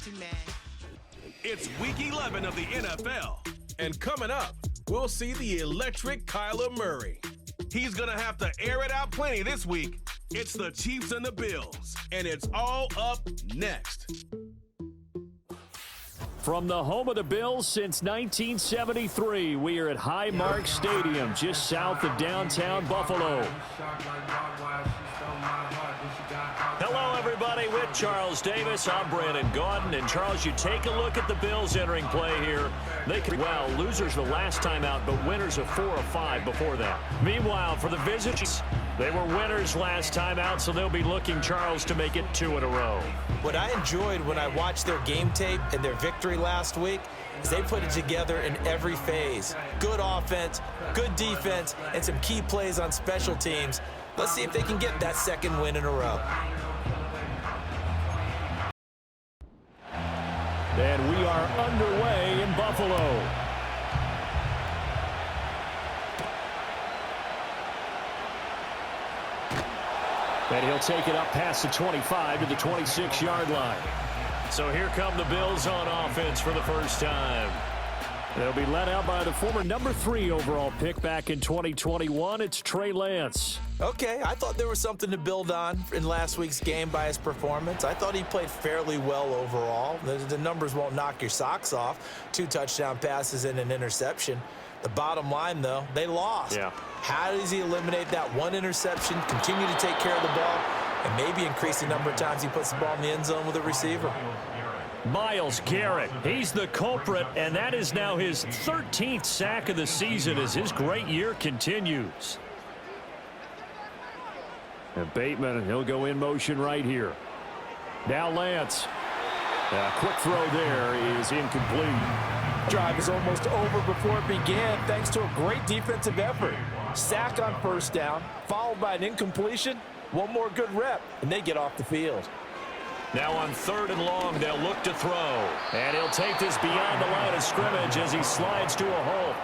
attention, man. It's Week 11 of the NFL. And coming up, we'll see the electric Kyler Murray. He's going to have to air it out plenty this week. It's the Chiefs and the Bills, and it's all up next. From the home of the Bills since 1973, we are at Highmark Stadium, just south of downtown Buffalo. Hello, everybody. With Charles Davis, I'm Brandon Gaudin. And, Charles, you take a look at the Bills entering play here. They could, well, losers the last time out, but winners of 4 or 5 before that. Meanwhile, for the visitors, they were winners last time out, so they'll be looking, Charles, to make it 2 in a row. What I enjoyed when I watched their game tape and their victory last week is they put it together in every phase. Good offense, good defense, and some key plays on special teams. Let's see if they can get that second win in a row. And we are underway in Buffalo. And he'll take it up past the 25 to the 26-yard line. So here come the Bills on offense for the first time. They'll be led out by the former number 3 overall pick back in 2021. It's Trey Lance. Okay, I thought there was something to build on in last week's game by his performance. I thought he played fairly well overall. The numbers won't knock your socks off. 2 touchdown passes and an interception. The bottom line, though, they lost. Yeah. How does he eliminate that one interception, continue to take care of the ball, and maybe increase the number of times he puts the ball in the end zone with a receiver? Myles Garrett, he's the culprit, and that is now his 13th sack of the season as his great year continues. And Bateman, he'll go in motion right here. Now Lance. A quick throw there is incomplete. Drive is almost over before it began thanks to a great defensive effort. Sack on first down, followed by an incompletion. One more good rep, and they get off the field. Now on 3rd and long, they'll look to throw. And he'll take this beyond the line of scrimmage as he slides to a hole.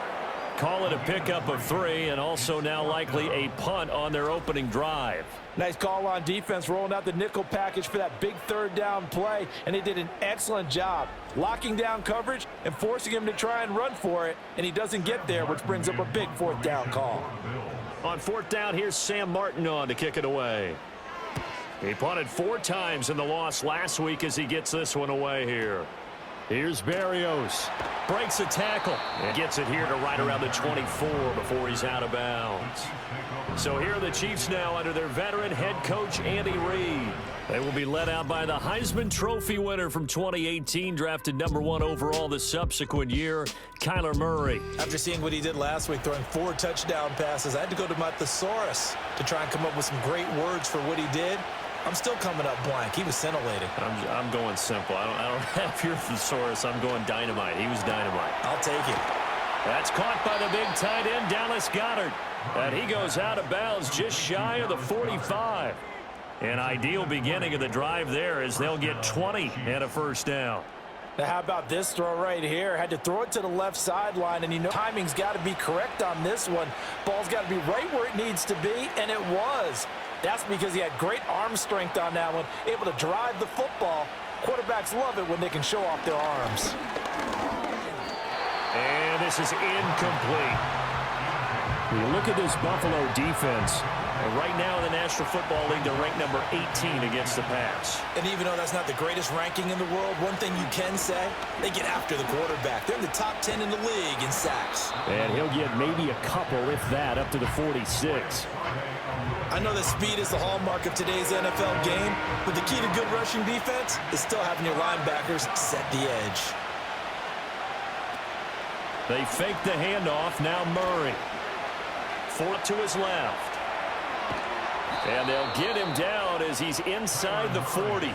Call it a pickup of 3, and also now likely a punt on their opening drive. Nice call on defense, rolling out the nickel package for that big 3rd down play, and they did an excellent job locking down coverage and forcing him to try and run for it, and he doesn't get there, which brings up a big 4th down call. On 4th down, here's Sam Martin on to kick it away. He punted 4 times in the loss last week as he gets this one away here. Here's Berrios. Breaks a tackle and gets it here to right around the 24 before he's out of bounds. So here are the Chiefs now under their veteran head coach, Andy Reid. They will be led out by the Heisman Trophy winner from 2018, drafted number 1 overall the subsequent year, Kyler Murray. After seeing what he did last week, throwing 4 touchdown passes, I had to go to my thesaurus to try and come up with some great words for what he did. I'm still coming up blank. He was scintillating. I'm going simple. I don't have your thesaurus. I'm going dynamite. He was dynamite. I'll take it. That's caught by the big tight end, Dallas Goedert. And he goes out of bounds just shy of the 45. An ideal beginning of the drive there as they'll get 20 and a first down. Now, how about this throw right here? Had to throw it to the left sideline, and you know timing's got to be correct on this one. Ball's got to be right where it needs to be, and it was. That's because he had great arm strength on that one, able to drive the football. Quarterbacks love it when they can show off their arms. And this is incomplete. You look at this Buffalo defense. Right now in the National Football League, they're ranked number 18 against the pass. And even though that's not the greatest ranking in the world, one thing you can say, they get after the quarterback. They're in the top 10 in the league in sacks. And he'll get maybe a couple, if that, up to the 46. I know that speed is the hallmark of today's NFL game, but the key to good rushing defense is still having your linebackers set the edge. They fake the handoff. Now Murray. 4 to his left. And they'll get him down as he's inside the 40.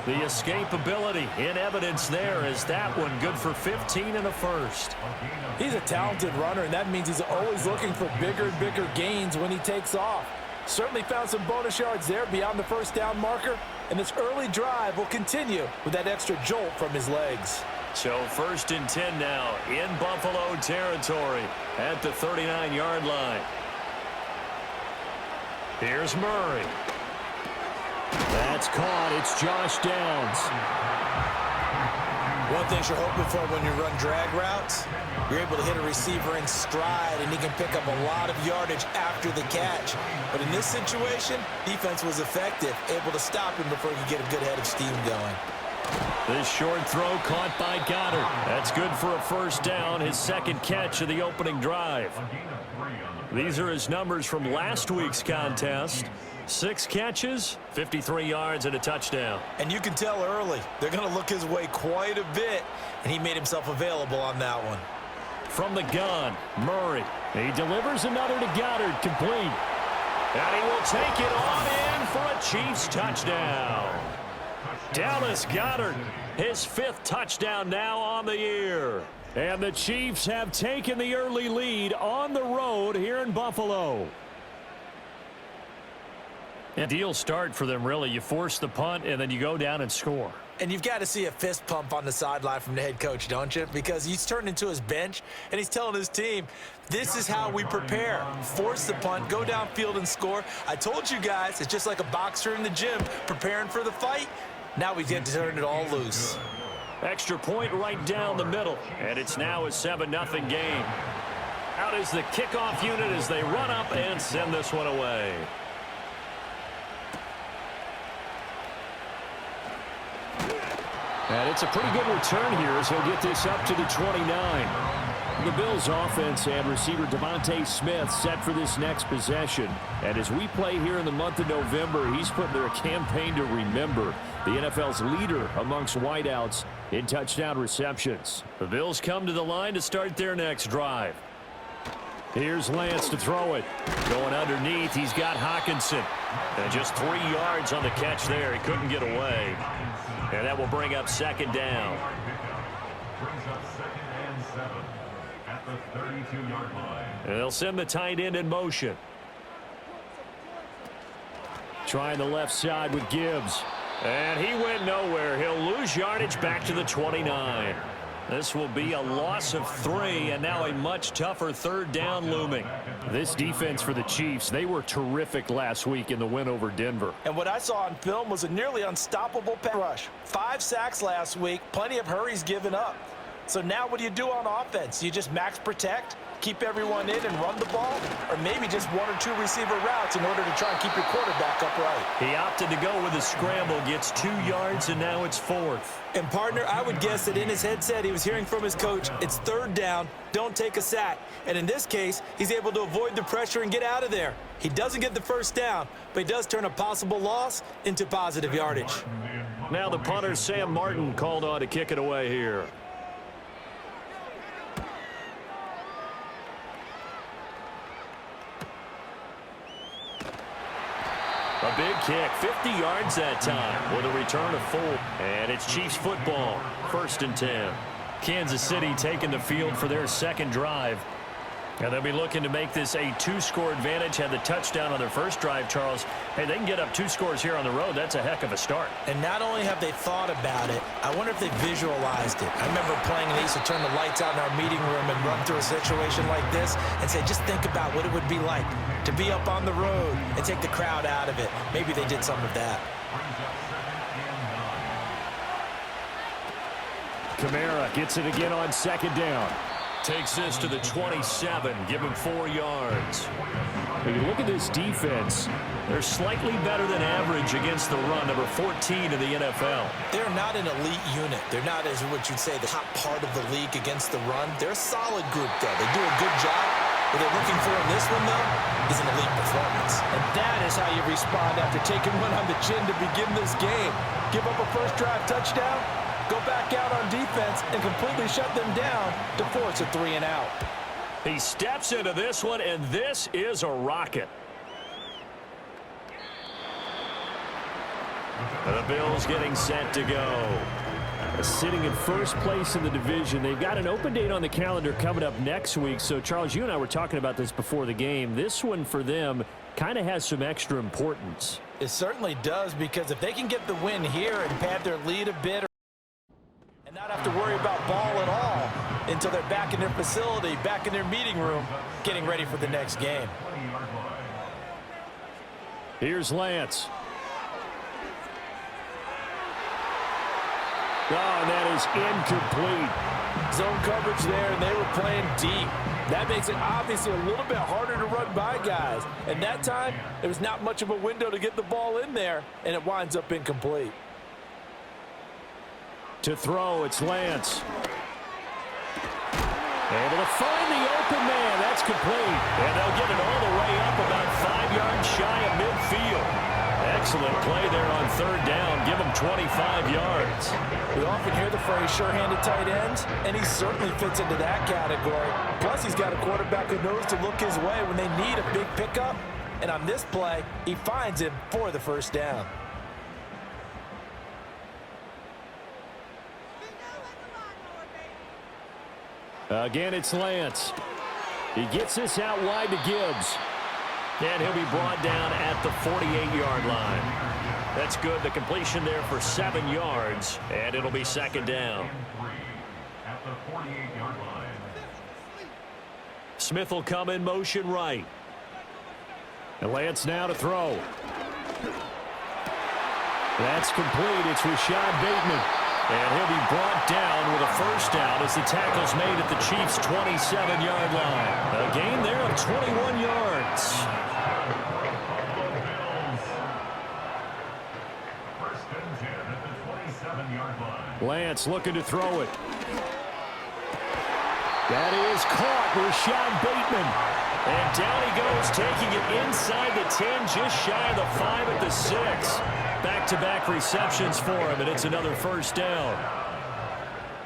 The escapability in evidence there is that one good for 15 and a first. He's a talented runner, and that means he's always looking for bigger and bigger gains when he takes off. Certainly found some bonus yards there beyond the first down marker, and this early drive will continue with that extra jolt from his legs. So 1st and 10 now in Buffalo territory at the 39-yard line. Here's Murray. That's caught. It's Josh Downs. One thing you're hoping for when you run drag routes, you're able to hit a receiver in stride, and he can pick up a lot of yardage after the catch. But in this situation, defense was effective, able to stop him before he could get a good head of steam going. This short throw caught by Goddard. That's good for a first down, his second catch of the opening drive. These are his numbers from last week's contest. 6 catches, 53 yards, and a touchdown. And you can tell early, they're going to look his way quite a bit, and he made himself available on that one. From the gun, Murray. He delivers another to Goddard, complete. And he will take it on in for a Chiefs touchdown. Dallas Goedert, his 5th touchdown now on the year. And the Chiefs have taken the early lead on the road here in Buffalo. Ideal start for them, really. You force the punt, and then you go down and score. And you've got to see a fist pump on the sideline from the head coach, don't you? Because he's turned into his bench, and he's telling his team, this is how we prepare. Force the punt, go downfield and score. I told you guys, it's just like a boxer in the gym preparing for the fight. Now we get to turn it all loose. Extra point right down the middle, and it's now a 7-0 game. Out is the kickoff unit as they run up and send this one away. And it's a pretty good return here as he'll get this up to the 29. The Bills offense and receiver Devontae Smith set for this next possession. And as we play here in the month of November, he's putting their campaign to remember. The NFL's leader amongst wideouts in touchdown receptions. The Bills come to the line to start their next drive. Here's Lance to throw it. Going underneath, he's got Hockenson. And just 3 yards on the catch there. He couldn't get away. And that will bring up second down. And they'll send the tight end in motion. Trying the left side with Gibbs. And he went nowhere. He'll lose yardage back to the 29. This will be a loss of 3, and now a much tougher third down looming. This defense for the Chiefs, they were terrific last week in the win over Denver. And what I saw on film was a nearly unstoppable pass rush. 5 sacks last week, plenty of hurries given up. So now what do you do on offense? You just max protect, keep everyone in and run the ball, or maybe just 1 or 2 receiver routes in order to try and keep your quarterback upright. He opted to go with a scramble, gets 2 yards, and now it's 4th. And, partner, I would guess that in his headset he was hearing from his coach, it's 3rd down, don't take a sack. And in this case, he's able to avoid the pressure and get out of there. He doesn't get the first down, but he does turn a possible loss into positive yardage. Now the punter, Sam Martin, called on to kick it away here. A big kick, 50 yards that time with a return of 4. And it's Chiefs football, 1st and 10. Kansas City taking the field for their second drive. And they'll be looking to make this a 2-score advantage. Had the touchdown on their first drive, Charles. Hey, they can get up 2 scores here on the road. That's a heck of a start. And not only have they thought about it, I wonder if they visualized it. I remember playing, and they used to turn the lights out in our meeting room and run through a situation like this and say, just think about what it would be like to be up on the road and take the crowd out of it. Maybe they did some of that. Kamara gets it again on 2nd down. Takes this to the 27, give him 4 yards. When you look at this defense, they're slightly better than average against the run, number 14 in the NFL. They're not an elite unit. They're not, as what you'd say, the top part of the league against the run. They're a solid group, though. They do a good job. What they're looking for in this one, though, is an elite performance. And that is how you respond after taking one on the chin to begin this game. Give up a first drive touchdown, go back out on defense and completely shut them down to force a 3-and-out. He steps into this one, and this is a rocket. The Bills getting set to go. Sitting in first place in the division. They've got an open date on the calendar coming up next week. So, Charles, you and I were talking about this before the game. This one for them kind of has some extra importance. It certainly does, because if they can get the win here and pad their lead a bit and not have to worry about ball at all until they're back in their facility, back in their meeting room, getting ready for the next game. Here's Lance. and that is incomplete. Zone coverage there, and they were playing deep. That makes it obviously a little bit harder to run by guys. And that time, there was not much of a window to get the ball in there, and it winds up incomplete. To throw, it's Lance. Able to find the open man. That's complete. And they'll get it all the way up about 5 yards shy of midfield. Excellent play there on third down. Give him 25 yards. We often hear the phrase sure-handed tight ends, and he certainly fits into that category. Plus, he's got a quarterback who knows to look his way when they need a big pickup. And on this play, he finds him for the first down. Again, it's Lance. He gets this out wide to Gibbs. And he'll be brought down at the 48-yard line. That's good. The completion there for 7 yards, and it'll be second down. At the 48-yard line. Smith will come in motion right. And Lance now to throw. That's complete. It's Rashad Bateman. And he'll be brought down with a first down as the tackle's made at the Chiefs' 27-yard line. A gain there of 21 yards. First and 10 at the 27-yard line. Lance looking to throw it. That is caught, Rashad Bateman. And down he goes, taking it inside the 10, just shy of the 5 at the 6. Back-to-back receptions for him, and it's another first down.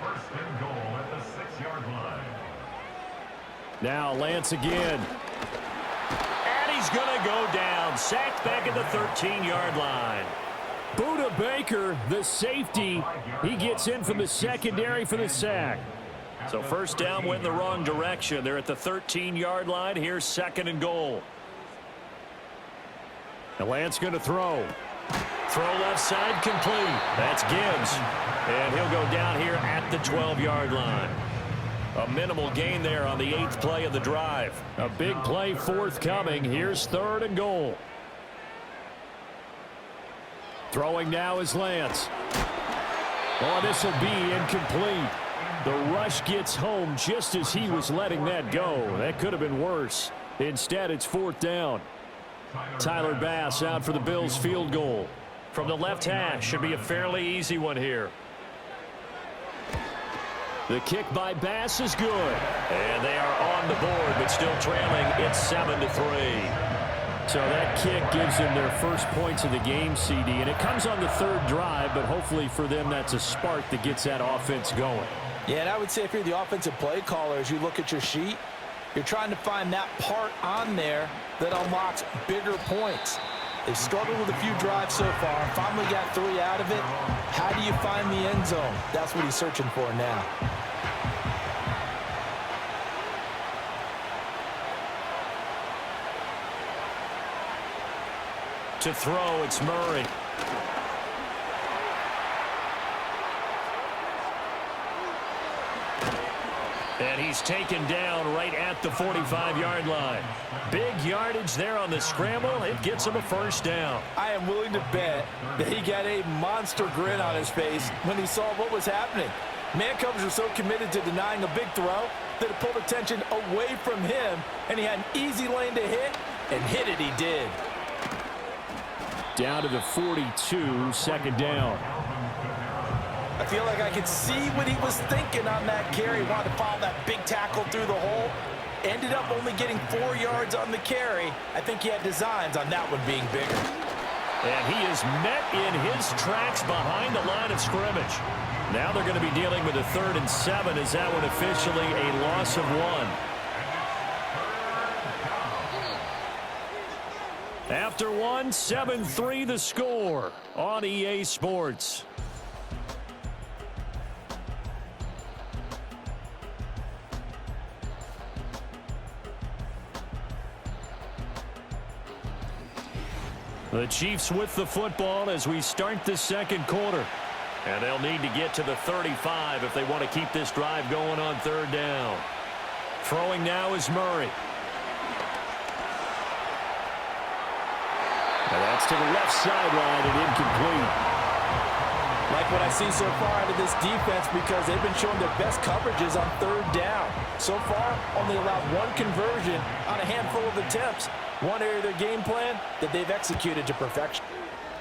First and goal at the 6-yard line. Now Lance again. And he's going to go down. Sacked back at the 13-yard line. Buda Baker, the safety, he gets in from the secondary for the sack. So first down went in the wrong direction. They're at the 13-yard line. Here's second and goal. And Lance going to throw. Throw left side complete. That's Gibbs. And he'll go down here at the 12-yard line. A minimal gain there on the 8th play of the drive. A big play forthcoming. Here's third and goal. Throwing now is Lance. Oh, this will be incomplete. The rush gets home just as he was letting that go. That could have been worse. Instead, it's fourth down. Tyler Bass out for the Bills field goal. From the left hash, should be a fairly easy one here. The kick by Bass is good. And they are on the board, but still trailing. It's 7-3. So that kick gives them their first points of the game, CD. And it comes on the third drive, but hopefully for them that's a spark that gets that offense going. Yeah, and I would say if you're the offensive play caller, as you look at your sheet, you're trying to find that part on there that unlocks bigger points. They've struggled with a few drives so far. Finally got 3 out of it. How do you find the end zone? That's what he's searching for now. To throw, it's Murray. And he's taken down right at the 45-yard line. Big yardage there on the scramble. It gets him a first down. I am willing to bet that he got a monster grin on his face when he saw what was happening. Man coverage was so committed to denying a big throw that it pulled attention away from him, and he had an easy lane to hit, and hit it he did. Down to the 42, second down. I feel like I could see what he was thinking on that carry. Wanted to follow that big tackle through the hole. Ended up only getting 4 yards on the carry. I think he had designs on that one being bigger. And he is met in his tracks behind the line of scrimmage. Now they're going to be dealing with a 3rd and 7. Is that one officially a loss of 1? After 1, 7-3 the score on EA Sports. The Chiefs with the football as we start the second quarter. And they'll need to get to the 35 if they want to keep this drive going on third down. Throwing now is Murray. And that's to the left sideline and incomplete. Like what I see so far out of this defense because they've been showing their best coverages on third down. So far, only allowed one conversion on a handful of attempts. One area of their game plan that they've executed to perfection.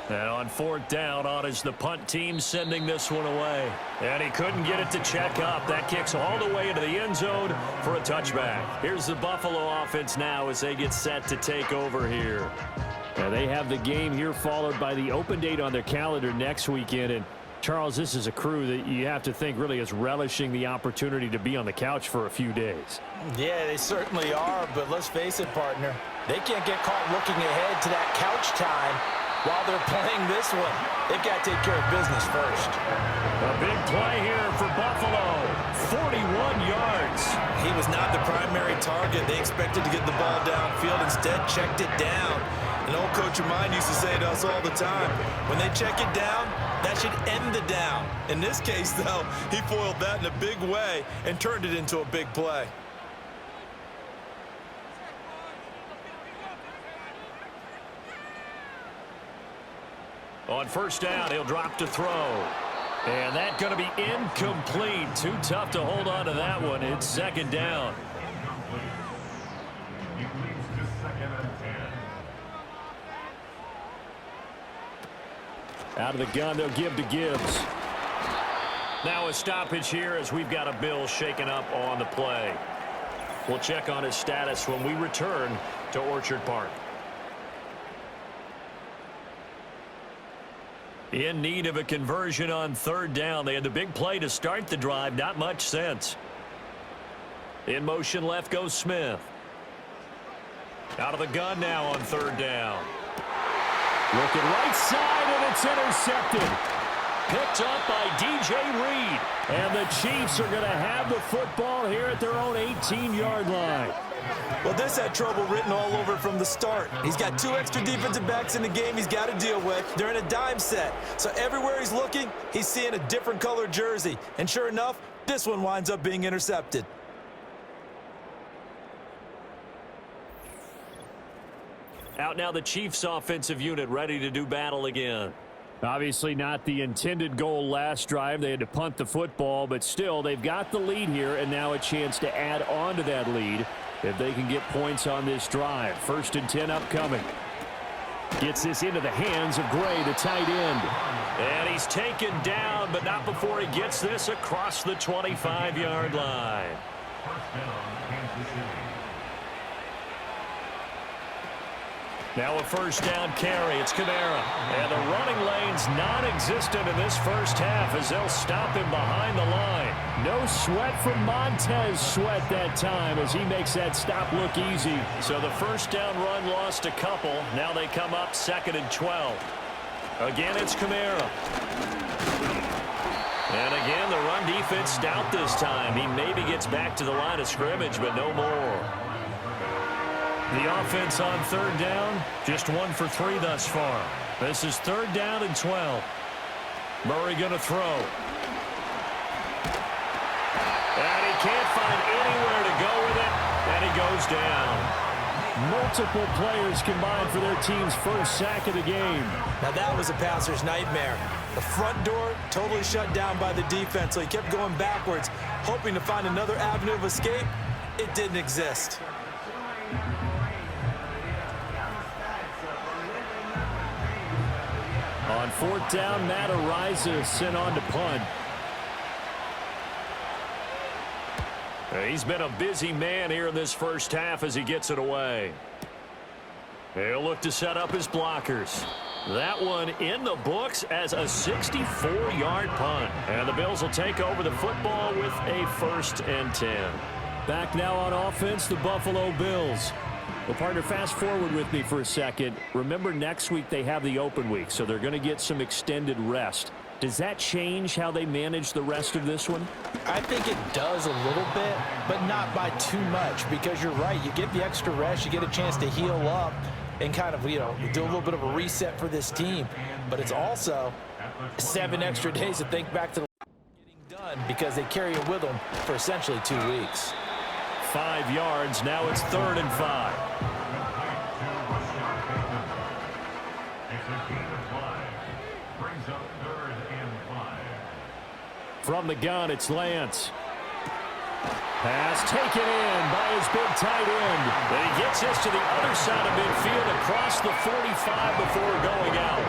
And on fourth down, on is the punt team sending this one away. And he couldn't get it to check up. That kicks all the way into the end zone for a touchback. Here's the Buffalo offense now as they get set to take over here. Now they have the game here followed by the open date on their calendar next weekend. And Charles, this is a crew that you have to think really is relishing the opportunity to be on the couch for a few days. Yeah, they certainly are, but let's face it, partner. They can't get caught looking ahead to that couch time while they're playing this one. They've got to take care of business first. A big play here for Buffalo. 41 yards. He was not the primary target. They expected to get the ball downfield. Instead, checked it down. An old coach of mine used to say to us all the time, when they check it down, that should end the down. In this case, though, he foiled that in a big way and turned it into a big play. On first down, he'll drop to throw. And that's going to be incomplete. Too tough to hold on to that one. It's second down. He leads to 2nd and 10. Out of the gun, they'll give to Gibbs. Now a stoppage here as we've got a Bill shaken up on the play. We'll check on his status when we return to Orchard Park. In need of a conversion on third down. They had the big play to start the drive. Not much sense. In motion left goes Smith. Out of the gun now on third down. Looking right side, and it's intercepted. Picked up by DJ Reed. And the Chiefs are going to have the football here at their own 18-yard line. Well, this had trouble written all over from the start. He's got 2 extra defensive backs in the game he's got to deal with. They're in a dime set. So everywhere he's looking, he's seeing a different color jersey. And sure enough, this one winds up being intercepted. Out now the Chiefs offensive unit ready to do battle again. Obviously not the intended goal last drive. They had to punt the football, but still they've got the lead here and now a chance to add on to that lead if they can get points on this drive. 1st and 10 upcoming. Gets this into the hands of Gray, the tight end. And he's taken down, but not before he gets this across the 25-yard line. 1st down, Kansas City. Now a first down carry. It's Kamara. And the running lane's non-existent in this first half as they'll stop him behind the line. No sweat from Montez Sweat that time as he makes that stop look easy. So the first down run lost a couple. Now they come up 2nd and 12. Again, it's Kamara. And again, the run defense stout this time. He maybe gets back to the line of scrimmage, but no more. The offense on third down, just 1 for 3 thus far. This is 3rd down and 12. Murray going to throw. And he can't find anywhere to go with it, and he goes down. Multiple players combined for their team's first sack of the game. Now that was a passer's nightmare. The front door totally shut down by the defense, so he kept going backwards, hoping to find another avenue of escape. It didn't exist. On 4th down, Matt Ariza sent on to punt. He's been a busy man here in this first half as he gets it away. He'll look to set up his blockers. That one in the books as a 64-yard punt. And the Bills will take over the football with a 1st and 10. Back now on offense, the Buffalo Bills. Well, partner, fast forward with me for a second. Remember, next week they have the open week, so they're going to get some extended rest. Does that change how they manage the rest of this one? I think it does a little bit, but not by too much, because you're right. You get the extra rest, you get a chance to heal up and kind of, do a little bit of a reset for this team. But it's also 7 extra days to think back to the getting done because they carry it with them for essentially 2 weeks. 5 yards. Now it's 3rd and 5. It's a gain of 5. Brings up 3rd and 5. From the gun, it's Lance. Pass taken in by his big tight end. But he gets this to the other side of midfield across the 45 before going out.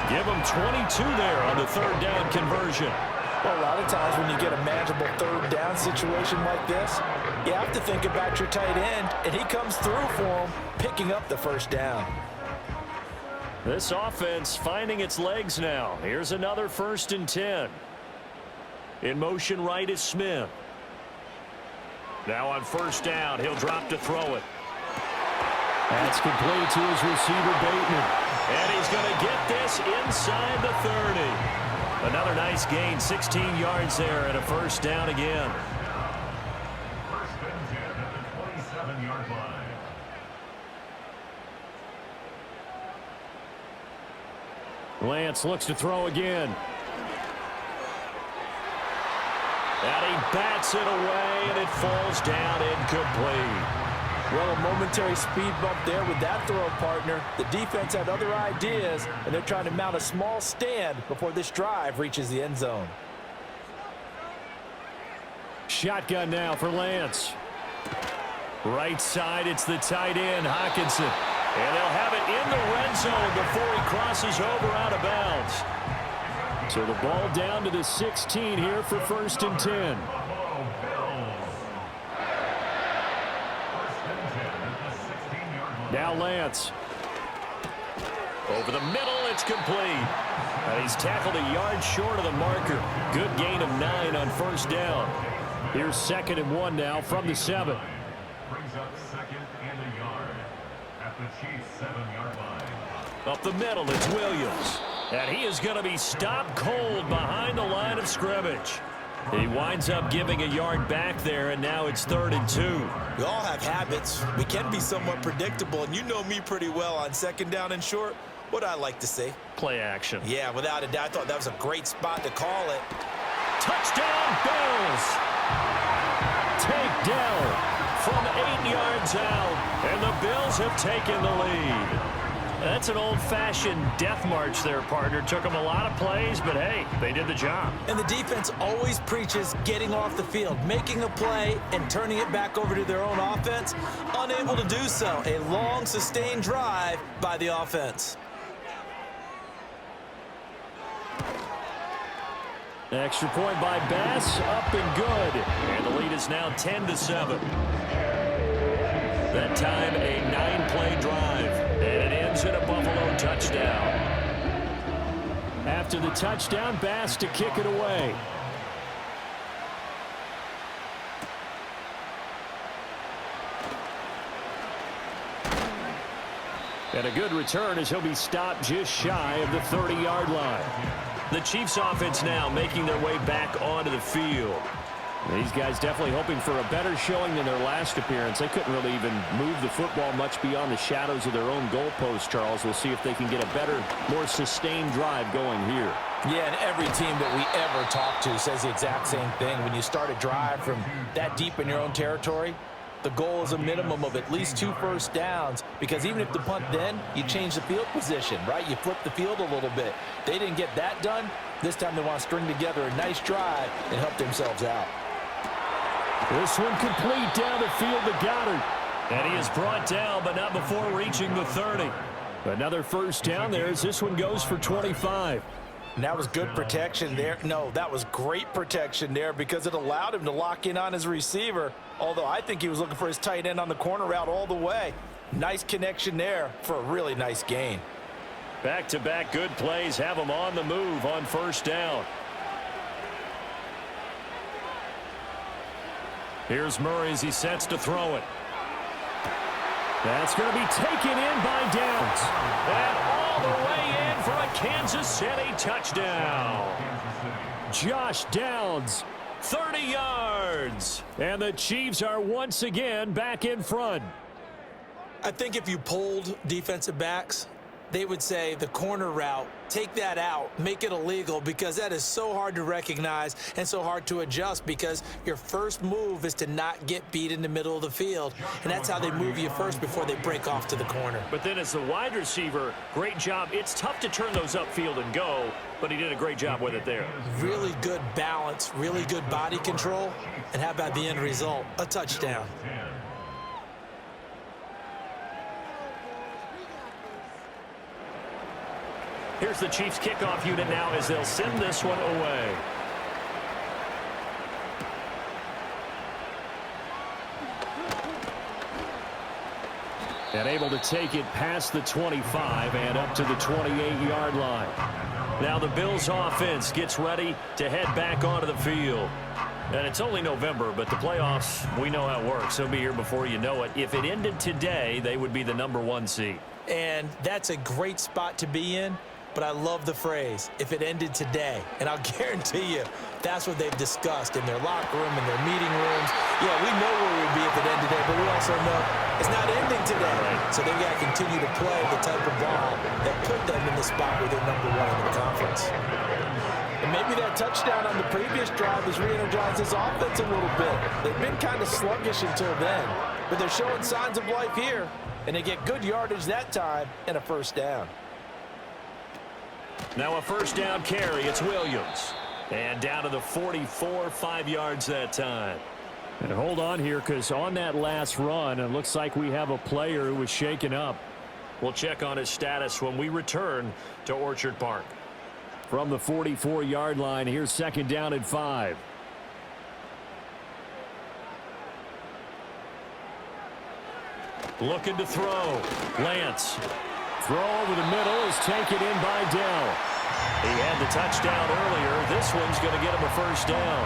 Give him 22 there on the third down conversion. Well, a lot of times when you get a manageable third down situation like this, you have to think about your tight end, and he comes through for him, picking up the first down. This offense finding its legs now. Here's another 1st and 10. In motion right is Smith. Now on 1st down, he'll drop to throw it. That's complete to his receiver, Bateman. And he's going to get this inside the 30. Another nice gain, 16 yards there, and a 1st down again. 1st and 10 at the 27-yard line. Lance looks to throw again. And he bats it away, and it falls down incomplete. Well, a momentary speed bump there with that throw, partner. The defense had other ideas, and they're trying to mount a small stand before this drive reaches the end zone. Shotgun now for Lance. Right side, it's the tight end, Hockenson. And they'll have it in the red zone before he crosses over out of bounds. So the ball down to the 16 here for 1st and 10. Now Lance. Over the middle, it's complete. And he's tackled a yard short of the marker. Good gain of 9 on 1st down. Here's 2nd and 1 now from the 7. Brings up 2nd and a yard at the Chiefs' 7-yard line. Up the middle, it's Williams. And he is going to be stopped cold behind the line of scrimmage. He winds up giving a yard back there, and now it's 3rd and 2. We all have habits. We can be somewhat predictable, and you know me pretty well on 2nd down and short. What I like to say? Play action. Yeah, without a doubt. I thought that was a great spot to call it. Touchdown, Bills! Takedown from 8 yards out, and the Bills have taken the lead. That's an old-fashioned death march there, partner. Took them a lot of plays, but hey, they did the job. And the defense always preaches getting off the field, making a play, and turning it back over to their own offense. Unable to do so. A long, sustained drive by the offense. Extra point by Bass, up and good. And the lead is now 10-7. That time, a 9-play drive. And it ends in a Buffalo touchdown. After the touchdown, Bass to kick it away. And a good return as he'll be stopped just shy of the 30-yard line. The Chiefs offense now making their way back onto the field. These guys definitely hoping for a better showing than their last appearance. They couldn't really even move the football much beyond the shadows of their own goalpost, Charles. We'll see if they can get a better, more sustained drive going here. Yeah, and every team that we ever talk to says the exact same thing. When you start a drive from that deep in your own territory, the goal is a minimum of at least 2 first downs, because even if the punt then, you change the field position, right? You flip the field a little bit. They didn't get that done. This time they want to string together a nice drive and help themselves out. This one complete down the field to Goddard. And he is brought down, but not before reaching the 30. Another first down there as this one goes for 25. And that was good protection there. No, that was great protection there because it allowed him to lock in on his receiver. Although I think he was looking for his tight end on the corner route all the way. Nice connection there for a really nice gain. Back-to-back good plays have him on the move on first down. Here's Murray as he sets to throw it. That's going to be taken in by Downs. And all the way in for a Kansas City touchdown. Josh Downs, 30 yards. And the Chiefs are once again back in front. I think if you polled defensive backs, they would say the corner route, take that out, make it illegal, because that is so hard to recognize and so hard to adjust, because your first move is to not get beat in the middle of the field, and that's how they move you first before they break off to the corner. But then as the wide receiver, great job. It's tough to turn those upfield and go, but he did a great job with it there. Really good balance, really good body control, and how about the end result? A touchdown. Here's the Chiefs kickoff unit now as they'll send this one away. And able to take it past the 25 and up to the 28-yard line. Now the Bills offense gets ready to head back onto the field. And it's only November, but the playoffs, we know how it works. They'll be here before you know it. If it ended today, they would be the #1 seed. And that's a great spot to be in. But I love the phrase, if it ended today. And I'll guarantee you, that's what they've discussed in their locker room, in their meeting rooms. Yeah, we know where we'd be if it ended today, but we also know it's not ending today. So they've got to continue to play the type of ball that put them in the spot where they're #1 in the conference. And maybe that touchdown on the previous drive has re-energized this offense a little bit. They've been kind of sluggish until then, but they're showing signs of life here, and they get good yardage that time and a first down. Now a first down carry. It's Williams. And down to the 44, 5 yards that time. And hold on here, because on that last run, it looks like we have a player who was shaken up. We'll check on his status when we return to Orchard Park. From the 44-yard line, here's second down and 5. Looking to throw. Lance. Throw over the middle is taken in by Dell. He had the touchdown earlier. This one's going to get him a first down.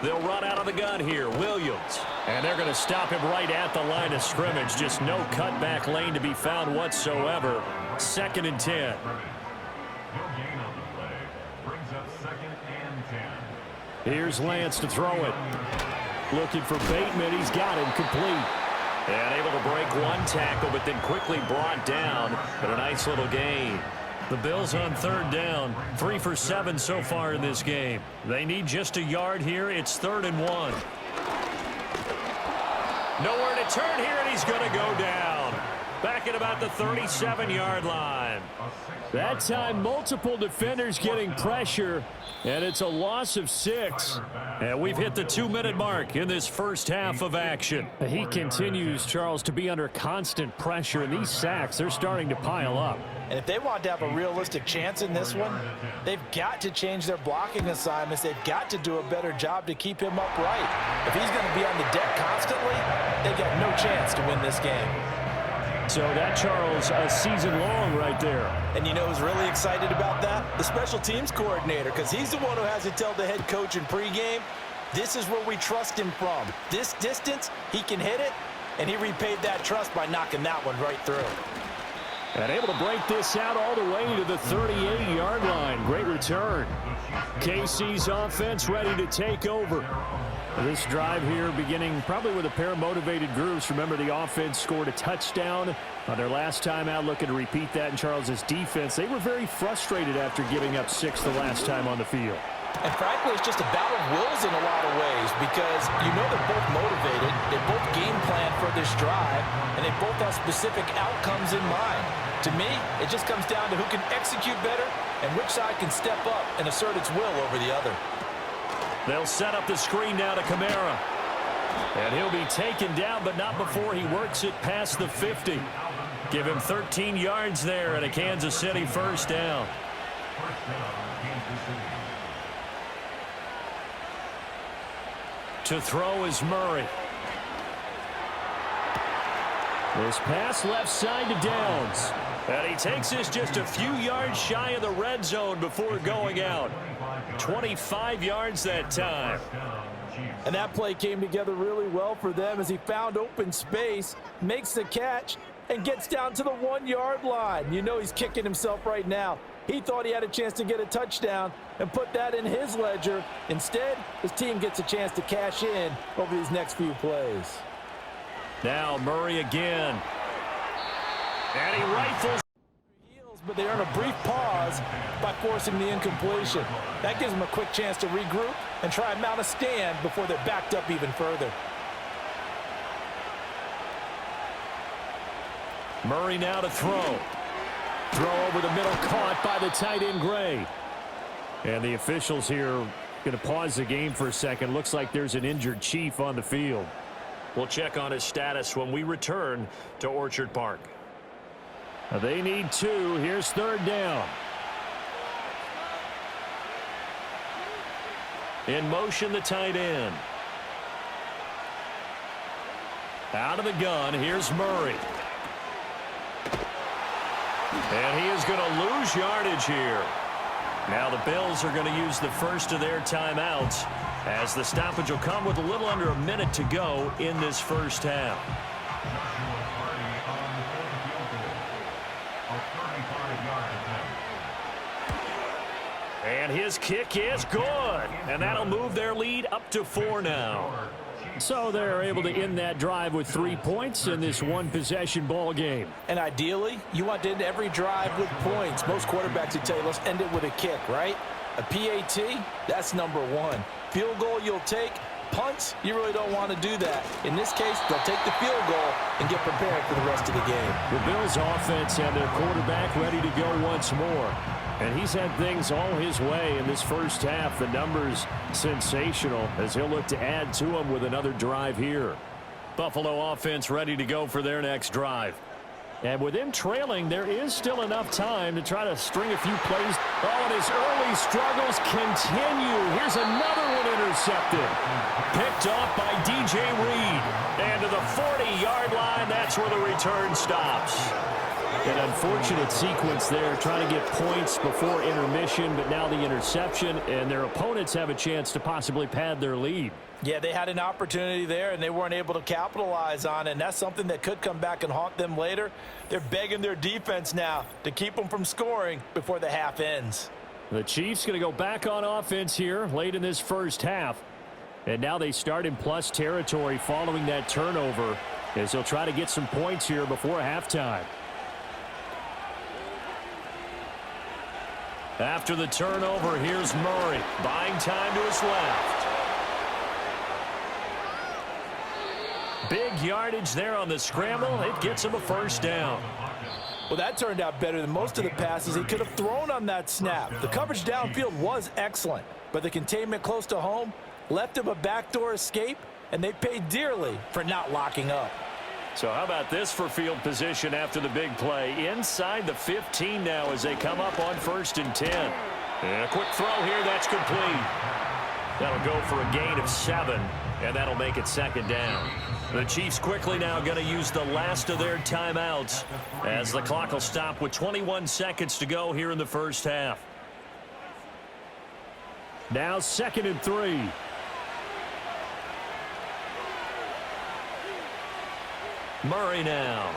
They'll run out of the gun here. Williams. And they're going to stop him right at the line of scrimmage. Just no cutback lane to be found whatsoever. Second and 10. No gain on the play. Brings up 2nd and 10. Here's Lance to throw it. Looking for Bateman. He's got him complete. And able to break one tackle, but then quickly brought down. But a nice little gain. The Bills on third down. 3 for 7 so far in this game. They need just a yard here. It's 3rd and 1. Nowhere to turn here, and he's going to go down. Back at about the 37-yard line. That time, multiple defenders getting pressure, and it's a loss of 6. And we've hit the 2-minute mark in this first half of action. He continues, Charles, to be under constant pressure, and these sacks, they're starting to pile up. And if they want to have a realistic chance in this one, they've got to change their blocking assignments. They've got to do a better job to keep him upright. If he's going to be on the deck constantly, they've got no chance to win this game. So that, Charles, a season long right there. And you know who's really excited about that? The special teams coordinator, because he's the one who has to tell the head coach in pregame, this is where we trust him from. This distance, he can hit it, and he repaid that trust by knocking that one right through. And able to break this out all the way to the 38-yard line. Great return. KC's offense ready to take over. This drive here beginning probably with a pair of motivated groups. Remember, the offense scored a touchdown on their last time out, looking to repeat that in Charles's defense. They were very frustrated after giving up 6 the last time on the field. And frankly, it's just a battle of wills in a lot of ways, because you know they're both motivated, they both game plan for this drive, and they both have specific outcomes in mind. To me, it just comes down to who can execute better and which side can step up and assert its will over the other. They'll set up the screen now to Kamara. And he'll be taken down, but not before he works it past the 50. Give him 13 yards there and a Kansas City first down. To throw is Murray. This pass left side to Downs. And he takes this just a few yards shy of the red zone before going out. 25 yards that time. And that play came together really well for them as he found open space, makes the catch, and gets down to the 1-yard line. You know he's kicking himself right now. He thought he had a chance to get a touchdown and put that in his ledger. Instead, his team gets a chance to cash in over these next few plays. Now Murray again. And he rifles. But they earn a brief pause by forcing the incompletion. That gives them a quick chance to regroup and try and mount a stand before they're backed up even further. Murray now to throw. Throw over the middle, caught by the tight end Gray. And the officials here going to pause the game for a second. Looks like there's an injured Chief on the field. We'll check on his status when we return to Orchard Park. They need 2. Here's 3rd down. In motion, the tight end. Out of the gun, here's Murray. And he is going to lose yardage here. Now the Bills are going to use the first of their timeouts as the stoppage will come with a little under a minute to go in this first half. And his kick is good. And that'll move their lead up to 4 now. So they're able to end that drive with 3 points in this one-possession ball game. And ideally, you want to end every drive with points. Most quarterbacks would tell you, let's end it with a kick, right? A PAT, that's number 1. Field goal you'll take. Punts, you really don't want to do that. In this case, they'll take the field goal and get prepared for the rest of the game. The Bills' offense and their quarterback ready to go once more. And he's had things all his way in this first half. The numbers sensational as he'll look to add to them with another drive here. Buffalo offense ready to go for their next drive. And with them trailing, there is still enough time to try to string a few plays. Oh, and his early struggles continue. Here's another one intercepted. Picked off by DJ Reed. And to the 40-yard line, that's where the return stops. An unfortunate sequence there, trying to get points before intermission, but now the interception, and their opponents have a chance to possibly pad their lead. Yeah, they had an opportunity there, and they weren't able to capitalize on it, and that's something that could come back and haunt them later. They're begging their defense now to keep them from scoring before the half ends. The Chiefs going to go back on offense here late in this first half, and now they start in plus territory following that turnover as they'll try to get some points here before halftime. After the turnover, here's Murray, buying time to his left. Big yardage there on the scramble. It gets him a first down. Well, that turned out better than most of the passes he could have thrown on that snap. The coverage downfield was excellent, but the containment close to home left him a backdoor escape, and they paid dearly for not locking up. So how about this for field position after the big play? Inside the 15 now as they come up on 1st and 10. And a quick throw here, that's complete. That'll go for a gain of 7, and that'll make it 2nd down. The Chiefs quickly now going to use the last of their timeouts as the clock will stop with 21 seconds to go here in the first half. Now 2nd and 3. Murray now.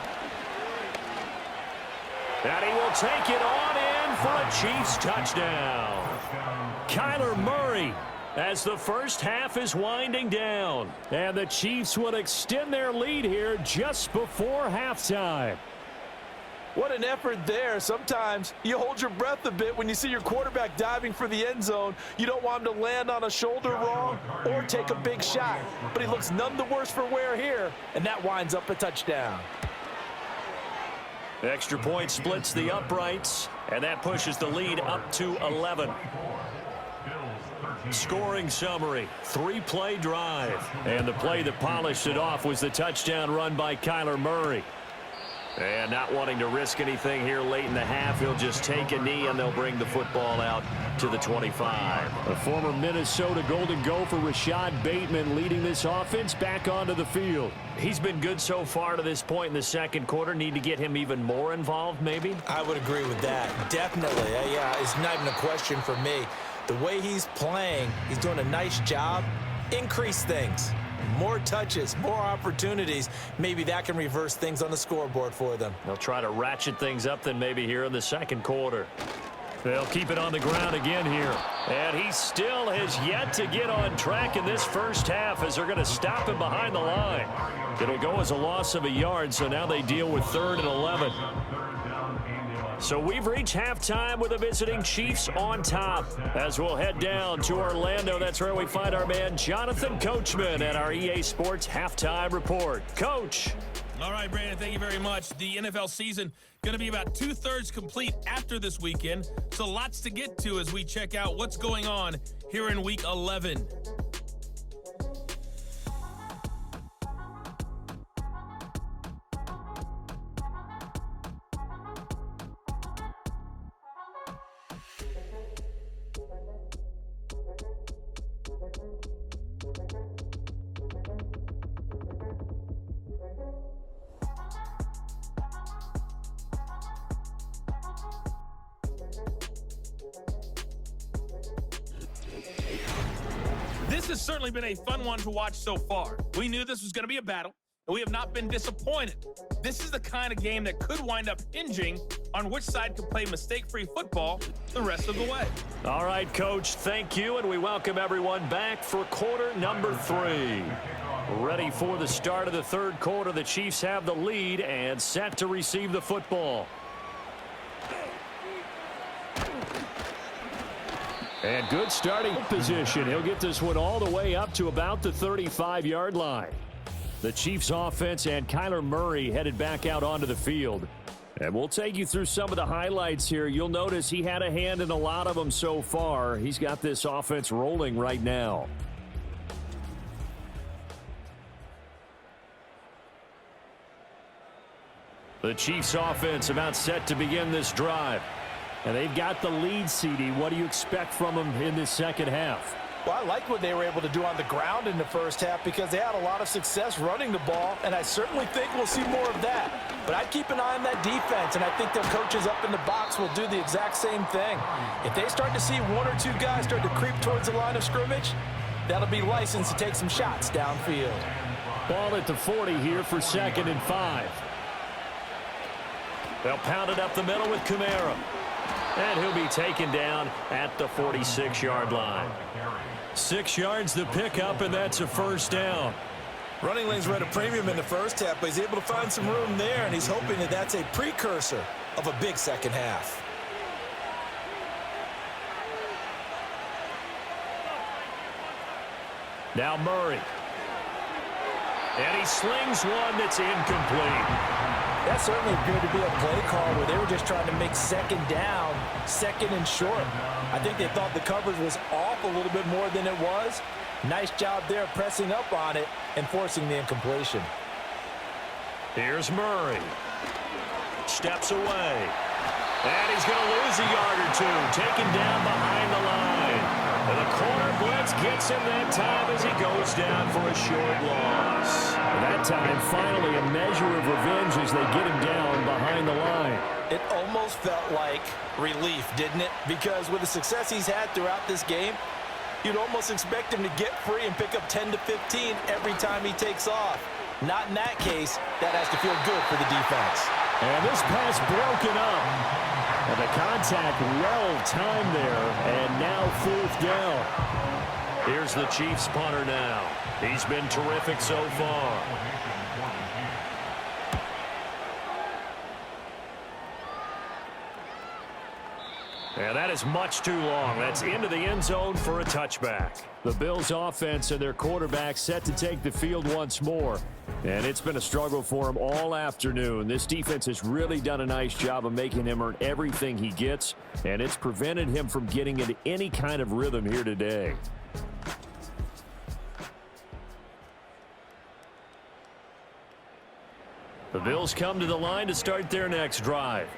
And he will take it on in for a Chiefs touchdown. Kyler Murray as the first half is winding down. And the Chiefs will extend their lead here just before halftime. What an effort there. Sometimes you hold your breath a bit when you see your quarterback diving for the end zone. You don't want him to land on a shoulder wrong or take a big shot. But he looks none the worse for wear here, and that winds up a touchdown. Extra point splits the uprights, and that pushes the lead up to 11. Scoring summary, 3-play drive. And the play that polished it off was the touchdown run by Kyler Murray. And not wanting to risk anything here late in the half, he'll just take a knee and they'll bring the football out to the 25. A former Minnesota Golden Gopher, Rashad Bateman, leading this offense back onto the field. He's been good so far to this point in the second quarter. Need to get him even more involved, maybe? I would agree with that. Definitely. Yeah, it's not even a question for me. The way he's playing, he's doing a nice job. Increase things. More touches, more opportunities. Maybe that can reverse things on the scoreboard for them. They'll try to ratchet things up then maybe here in the second quarter. They'll keep it on the ground again here. And he still has yet to get on track in this first half as they're going to stop him behind the line. It'll go as a loss of a yard, so now they deal with 3rd and 11. So we've reached halftime with the visiting Chiefs on top. As we'll head down to Orlando, that's where we find our man Jonathan Coachman at our EA Sports Halftime Report. Coach. All right, Brandon, thank you very much. The NFL season going to be about 2/3 complete after this weekend, so lots to get to as we check out what's going on here in Week 11. This has certainly been a fun one to watch so far. We knew this was going to be a battle, and we have not been disappointed. This is the kind of game that could wind up hinging on which side can play mistake-free football the rest of the way. All right, Coach, thank you, and we welcome everyone back for quarter number 3. Ready for the start of the 3rd quarter. The Chiefs have the lead and set to receive the football. And good starting position. He'll get this one all the way up to about the 35-yard line. The Chiefs offense and Kyler Murray headed back out onto the field. And we'll take you through some of the highlights here. You'll notice he had a hand in a lot of them so far. He's got this offense rolling right now. The Chiefs offense about set to begin this drive. And they've got the lead, CD. What do you expect from them in this second half? Well, I like what they were able to do on the ground in the first half because they had a lot of success running the ball, and I certainly think we'll see more of that. But I'd keep an eye on that defense, and I think their coaches up in the box will do the exact same thing. If they start to see 1 or 2 guys start to creep towards the line of scrimmage, that'll be licensed to take some shots downfield. Ball at the 40 here for 2nd and 5. They'll pound it up the middle with Kamara. And he'll be taken down at the 46-yard line. 6 yards the pickup, and that's a first down. Running lanes were at a premium in the first half, but he's able to find some room there, and he's hoping that that's a precursor of a big second half. Now Murray. And he slings one that's incomplete. That certainly appeared to be a play call where they were just trying to make 2nd down, 2nd and short. I think they thought the coverage was off a little bit more than it was. Nice job there pressing up on it and forcing the incompletion. Here's Murray. Steps away. And he's going to lose a yard or 2. Taken down behind the line. And the corner blitz gets him that time as he goes down for a short loss. And that time, finally, a measure of revenge as they get him down behind the line. It almost felt like relief, didn't it? Because with the success he's had throughout this game, you'd almost expect him to get free and pick up 10 to 15 every time he takes off. Not in that case. That has to feel good for the defense. And this pass broken up. And the contact well-timed there, and now 4th down. Here's the Chiefs punter now. He's been terrific so far. And that is much too long. That's into the end zone for a touchback. The Bills offense and their quarterback set to take the field once more. And it's been a struggle for him all afternoon. This defense has really done a nice job of making him earn everything he gets, and it's prevented him from getting into any kind of rhythm here today. The Bills come to the line to start their next drive.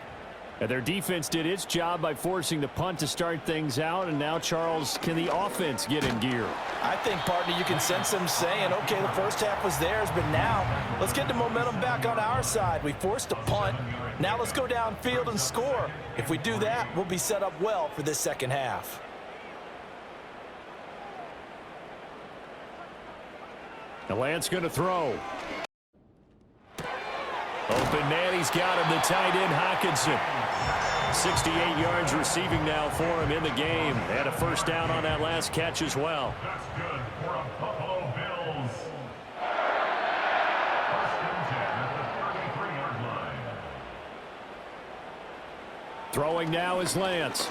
And their defense did its job by forcing the punt to start things out. And now, Charles, can the offense get in gear? I think, partner, you can sense them saying, okay, the first half was theirs, but now let's get the momentum back on our side. We forced a punt. Now let's go downfield and score. If we do that, we'll be set up well for this second half. The Lance going to throw. Open man, he's got him, the tight end, Hockenson. 68 yards receiving now for him in the game. And a first down on that last catch as well. That's good for a Buffalo Bills. First and 10 at the 33-yard line. Throwing now is Lance.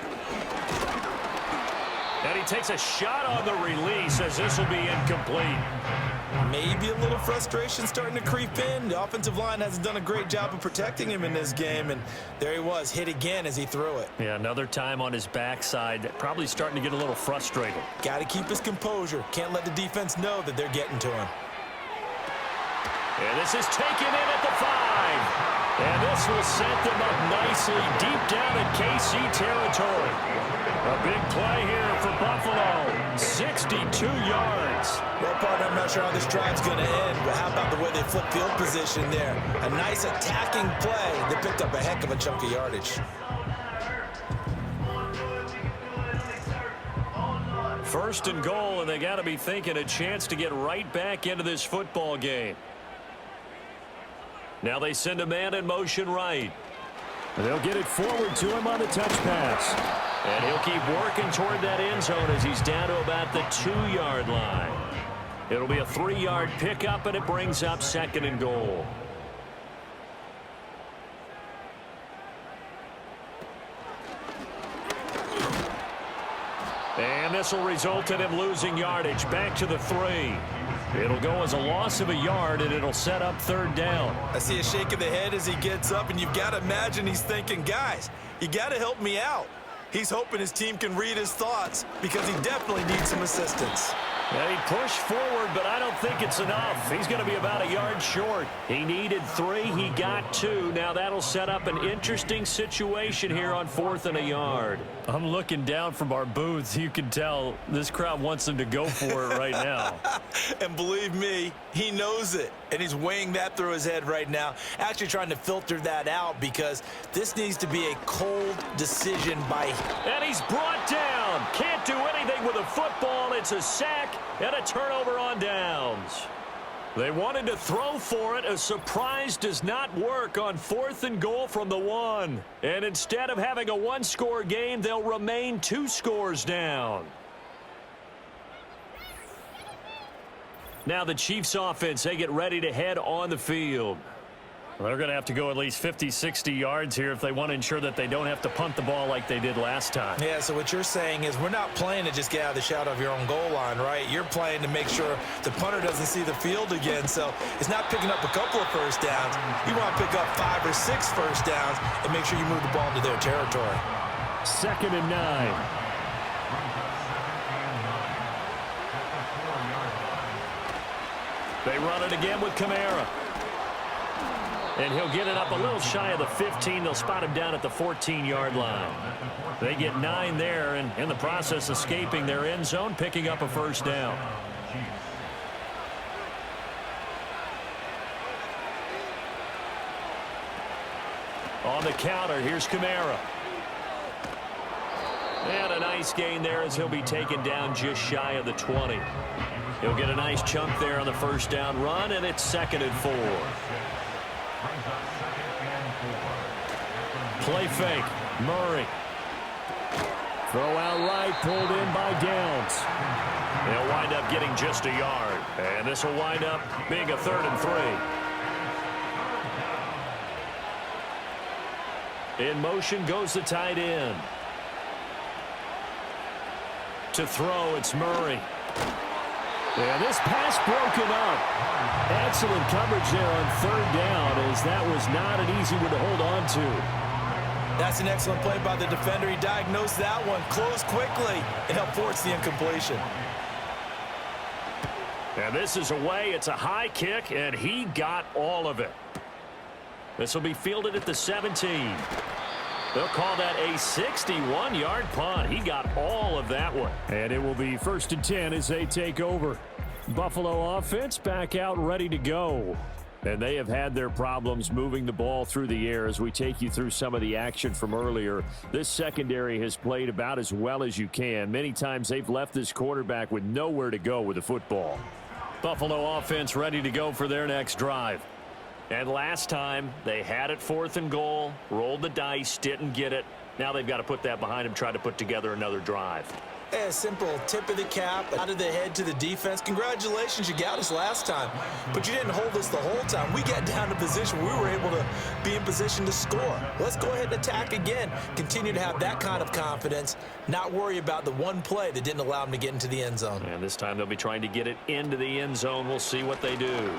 And he takes a shot on the release as this will be incomplete. Maybe a little frustration starting to creep in. The offensive line hasn't done a great job of protecting him in this game, and there he was, hit again as he threw it. Yeah, another time on his backside, probably starting to get a little frustrated. Got to keep his composure. Can't let the defense know that they're getting to him. And this is taken in at the 5. And this will set them up nicely deep down in KC territory. A big play here for Buffalo. 62 yards. Well, partner, I'm not sure how this drive's going to end, but how about the way they flip field position there? A nice attacking play. They picked up a heck of a chunk of yardage. First and goal, and they got to be thinking a chance to get right back into this football game. Now they send a man in motion right. And they'll get it forward to him on the touch pass. And he'll keep working toward that end zone as he's down to about the 2-yard line. It'll be a 3-yard pickup, and it brings up second and goal. And this will result in him losing yardage back to the 3. It'll go as a loss of a yard, and it'll set up third down. I see a shake of the head as he gets up, and you've got to imagine he's thinking, guys, you got to help me out. He's hoping his team can read his thoughts because he definitely needs some assistance. And he pushed forward, but I don't think it's enough. He's going to be about a yard short. He needed 3. He got 2. Now that'll set up an interesting situation here on 4th and a yard. I'm looking down from our booths. You can tell this crowd wants them to go for it right now. And believe me, he knows it. And he's weighing that through his head right now. Actually trying to filter that out because this needs to be a cold decision by him. And he's brought down. Can't do anything with a football. It's a sack and a turnover on downs. They wanted to throw for it. A surprise does not work on 4th and goal from the 1. And instead of having a 1-score game, they'll remain 2 scores down. Now the Chiefs offense, they get ready to head on the field. Well, they're going to have to go at least 50, 60 yards here if they want to ensure that they don't have to punt the ball like they did last time. Yeah, so what you're saying is we're not playing to just get out of the shadow of your own goal line, right? You're playing to make sure the punter doesn't see the field again. So it's not picking up a couple of first downs. You want to pick up 5 or 6 first downs and make sure you move the ball into their territory. 2nd and 9. They run it again with Kamara. And he'll get it up a little shy of the 15. They'll spot him down at the 14-yard line. They get 9 there, and in the process escaping their end zone, picking up a first down. On the counter, here's Kamara. And a nice gain there as he'll be taken down just shy of the 20. He'll get a nice chunk there on the first down run, and it's 2nd and 4. Play fake. Murray. Throw out right, pulled in by Downs. They'll wind up getting just a yard. And this will wind up being a 3rd and 3. In motion goes the tight end. To throw, it's Murray. Yeah, this pass broken up. Excellent coverage there on 3rd down, as that was not an easy one to hold on to. That's an excellent play by the defender. He diagnosed that one, closed quickly, and helped force the incompletion. And this is away. It's a high kick, and he got all of it. This will be fielded at the 17. They'll call that a 61-yard punt. He got all of that one. And it will be 1st and 10 as they take over. Buffalo offense back out ready to go. And they have had their problems moving the ball through the air. As we take you through some of the action from earlier, this secondary has played about as well as you can. Many times they've left this quarterback with nowhere to go with the football. Buffalo offense ready to go for their next drive. And last time, they had it 4th and goal, rolled the dice, didn't get it. Now they've got to put that behind them, try to put together another drive. A simple tip of the cap, out of the head to the defense. Congratulations, you got us last time, but you didn't hold us the whole time. We got down to position. We were able to be in position to score. Let's go ahead and attack again. Continue to have that kind of confidence, not worry about the one play that didn't allow them to get into the end zone. And this time they'll be trying to get it into the end zone. We'll see what they do.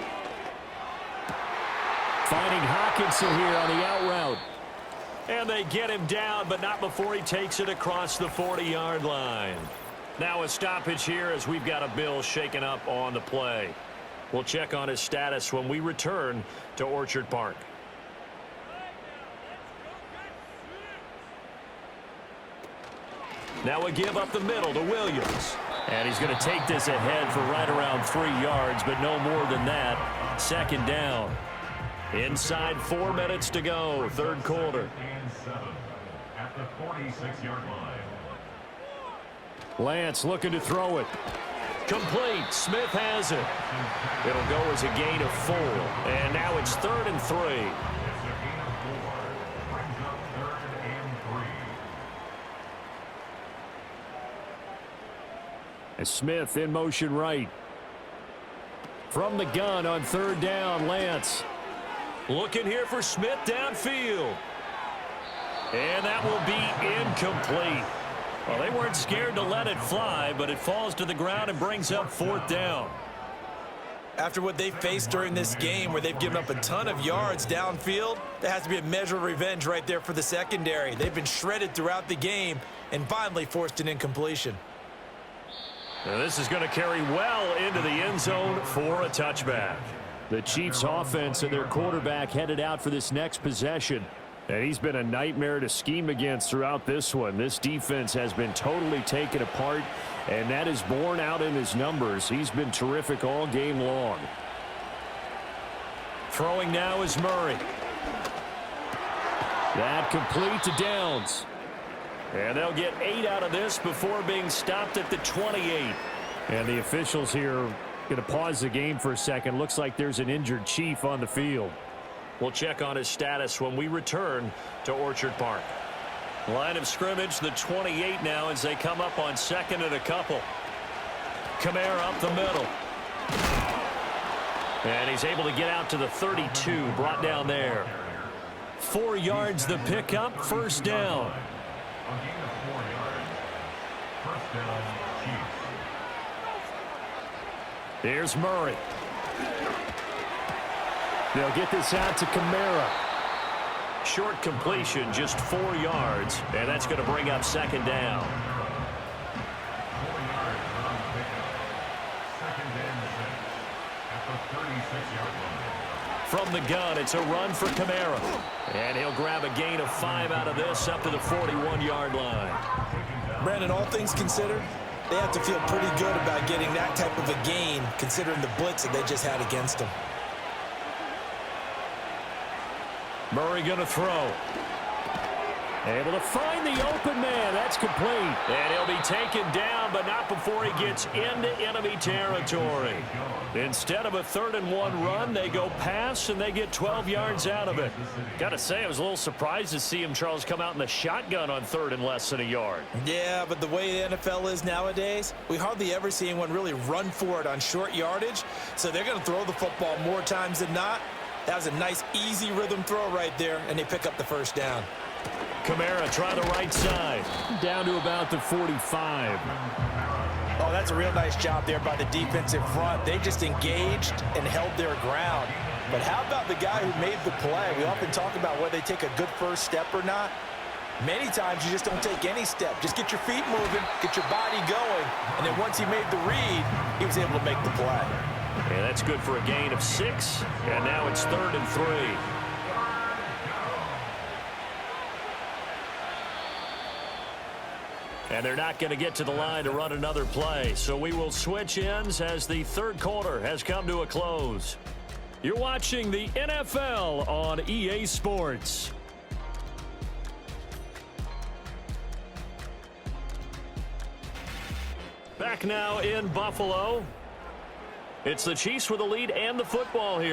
Finding Hawkinson here on the out route. And they get him down, but not before he takes it across the 40-yard line. Now a stoppage here as we've got a Bill shaken up on the play. We'll check on his status when we return to Orchard Park. Now a give up the middle to Williams. And he's going to take this ahead for right around 3 yards, but no more than that. 2nd down. Inside 4 minutes to go, 3rd quarter. And 7 at the 46-yard line. Lance looking to throw it. Complete. Smith has it. It'll go as a gain of 4. And now it's 3rd and 3. It's a gain of 4. Brings up 3rd and 3. And Smith in motion right. From the gun on 3rd down, Lance. Looking here for Smith downfield. And that will be incomplete. Well, they weren't scared to let it fly, but it falls to the ground and brings up 4th down. After what they faced during this game where they've given up a ton of yards downfield, there has to be a measure of revenge right there for the secondary. They've been shredded throughout the game and finally forced an incompletion. Now this is going to carry well into the end zone for a touchback. The Chiefs offense and their quarterback headed out for this next possession. And he's been a nightmare to scheme against throughout this one. This defense has been totally taken apart, and that is borne out in his numbers. He's been terrific all game long. Throwing now is Murray. That complete to Downs. And they'll get 8 out of this before being stopped at the 28. And the officials here going to pause the game for a second. Looks like there's an injured Chief on the field. We'll check on his status when we return to Orchard Park. Line of scrimmage, the 28 now as they come up on 2nd and a couple. Kamara up the middle. And he's able to get out to the 32, brought down there. 4 yards the pickup, 1st down. A gain of 4 yards. 1st down, Chiefs. Here's Murray. They'll get this out to Kamara. Short completion, just 4 yards, and that's going to bring up 2nd down. 4 yards on the pickup. 2nd and 6 at the 36-yard line. From the gun, it's a run for Kamara. And he'll grab a gain of 5 out of this up to the 41-yard line. Brandon, all things considered, they have to feel pretty good about getting that type of a gain considering the blitz that they just had against them. Murray going to throw. Able to find the open man. That's complete. And he'll be taken down, but not before he gets into enemy territory. Instead of a 3rd and 1 run, they go pass, and they get 12 yards out of it. Got to say, I was a little surprised to see him, Charles, come out in the shotgun on 3rd and less than a yard. Yeah, but the way the NFL is nowadays, we hardly ever see anyone really run for it on short yardage, so they're going to throw the football more times than not. That was a nice, easy rhythm throw right there, and they pick up the 1st down. Kamara try the right side. Down to about the 45. Oh, that's a real nice job there by the defensive front. They just engaged and held their ground. But how about the guy who made the play? We often talk about whether they take a good first step or not. Many times you just don't take any step. Just get your feet moving, get your body going, and then once he made the read, he was able to make the play. And that's good for a gain of 6. And now it's 3rd and 3. And they're not going to get to the line to run another play. So we will switch ends as the 3rd quarter has come to a close. You're watching the NFL on EA Sports. Back now in Buffalo. It's the Chiefs with the lead and the football here.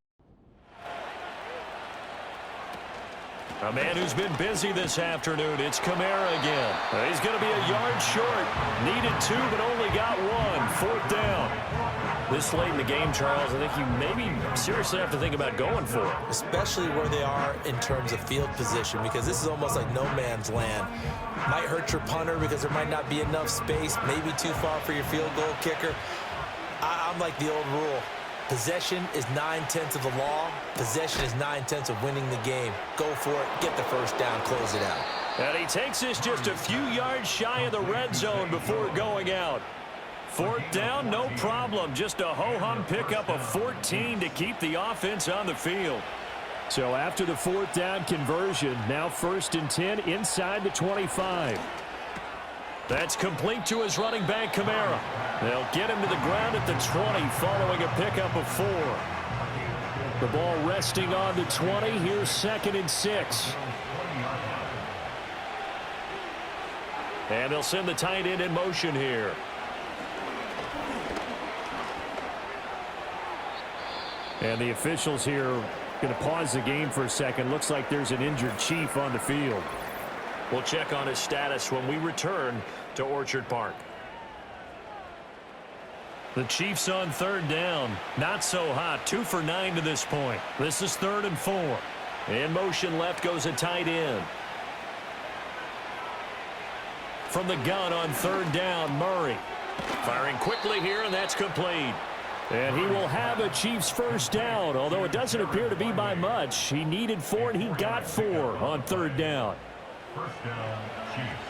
A man who's been busy this afternoon. It's Kamara again. He's going to be a yard short. Needed 2, but only got 1. 4th down. This late in the game, Charles, I think you maybe seriously have to think about going for it. Especially where they are in terms of field position, because this is almost like no man's land. Might hurt your punter because there might not be enough space, maybe too far for your field goal kicker. I'm like the old rule. Possession is 9/10 of the law. Possession is 9/10 of winning the game. Go for it. Get the first down. Close it out. And he takes us just a few yards shy of the red zone before going out. 4th down, no problem. Just a ho-hum pickup of 14 to keep the offense on the field. So after the 4th down conversion, now 1st and 10 inside the 25. That's complete to his running back, Kamara. They'll get him to the ground at the 20 following a pickup of 4. The ball resting on the 20. Here's 2nd and 6. And they'll send the tight end in motion here. And the officials here are going to pause the game for a second. Looks like there's an injured Chief on the field. We'll check on his status when we return to Orchard Park. The Chiefs on 3rd down. Not so hot. 2 for 9 to this point. This is 3rd and 4. In motion left goes a tight end. From the gun on 3rd down, Murray. Firing quickly here, and that's complete. And he will have a Chiefs first down, although it doesn't appear to be by much. He needed 4, and he got 4 on 3rd down. First down, Chiefs.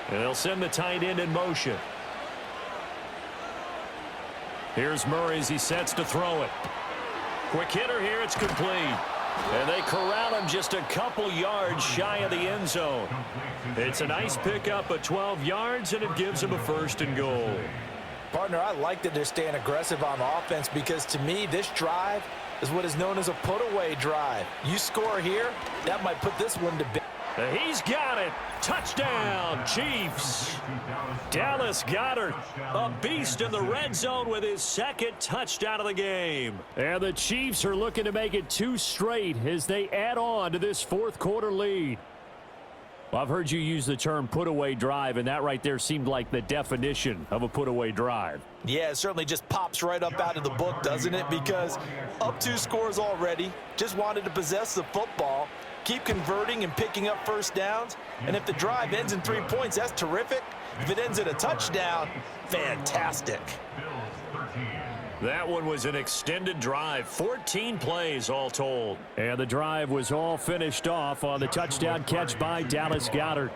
And they'll send the tight end in motion. Here's Murray as he sets to throw it. Quick hitter here, it's complete. And they corral him just a couple yards shy of the end zone. It's a nice pickup of 12 yards, and it gives him a 1st and goal. Partner, I like that they're staying aggressive on offense because, to me, this drive is what is known as a put-away drive. You score here, that might put this one to bed. He's got it. Touchdown, Chiefs. Dallas Goedert, a beast in the red zone with his 2nd touchdown of the game. And the Chiefs are looking to make it 2 straight as they add on to this 4th quarter lead. Well, I've heard you use the term put-away drive, and that right there seemed like the definition of a put-away drive. Yeah, it certainly just pops right up out of the book, doesn't it? Because up 2 scores already, just wanted to possess the football, keep converting and picking up first downs. And if the drive ends in 3 points, that's terrific. If it ends in a touchdown, fantastic. That one was an extended drive, 14 plays all told. And the drive was all finished off on the touchdown catch by Dallas Goedert.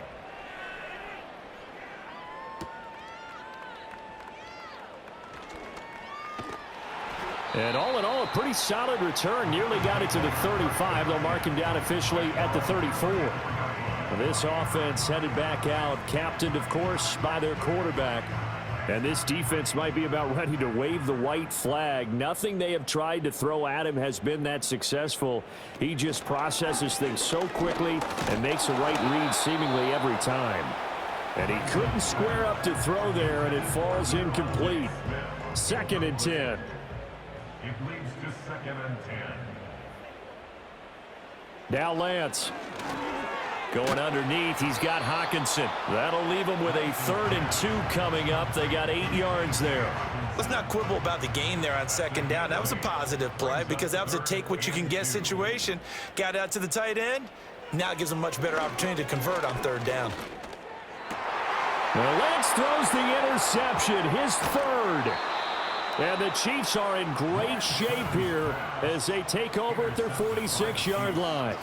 And all in all, a pretty solid return. Nearly got it to the 35. They'll mark him down officially at the 34. This offense headed back out, captained, of course, by their quarterback. And this defense might be about ready to wave the white flag. Nothing they have tried to throw at him has been that successful. He just processes things so quickly and makes a right read seemingly every time. And he couldn't square up to throw there, and it falls incomplete. 2nd and 10. It leads to 2nd and 10. Now Lance. Going underneath, he's got Hawkinson. That'll leave him with a 3rd and 2 coming up. They got 8 yards there. Let's not quibble about the gain there on 2nd down. That was a positive play because that was a take-what-you-can-get situation. Got out to the tight end. Now it gives him a much better opportunity to convert on 3rd down. Well, Lance throws the interception, his 3rd. And the Chiefs are in great shape here as they take over at their 46-yard line.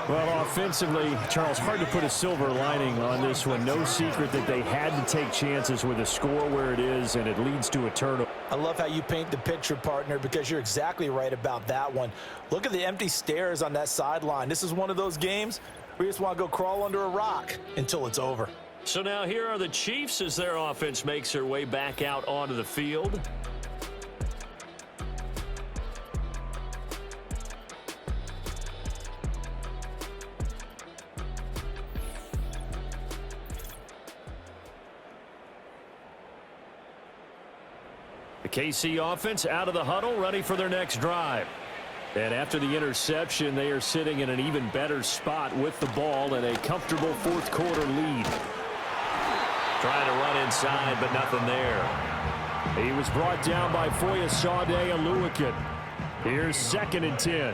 Well, offensively, Charles, hard to put a silver lining on this one. No secret that they had to take chances with a score where it is, and it leads to a turnover. I love how you paint the picture, partner, because you're exactly right about that one. Look at the empty stairs on that sideline. This is one of those games where you just want to go crawl under a rock until it's over. So now here are the Chiefs as their offense makes their way back out onto the field. The KC offense out of the huddle, ready for their next drive. And after the interception, they are sitting in an even better spot with the ball and a comfortable fourth quarter lead. Trying to run inside, but nothing there. He was brought down by Foyesade Aluakin. Here's 2nd and 10. 2nd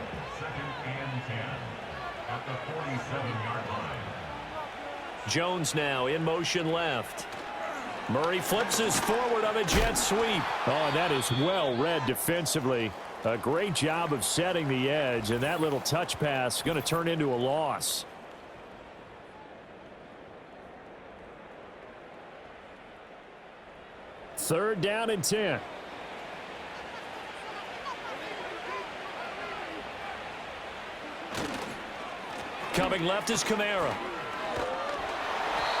and 10 at the 47-yard line. Jones now in motion left. Murray flips his forward on a jet sweep. Oh, that is well read defensively. A great job of setting the edge, and that little touch pass is going to turn into a loss. Third down and 10. Coming left is Kamara.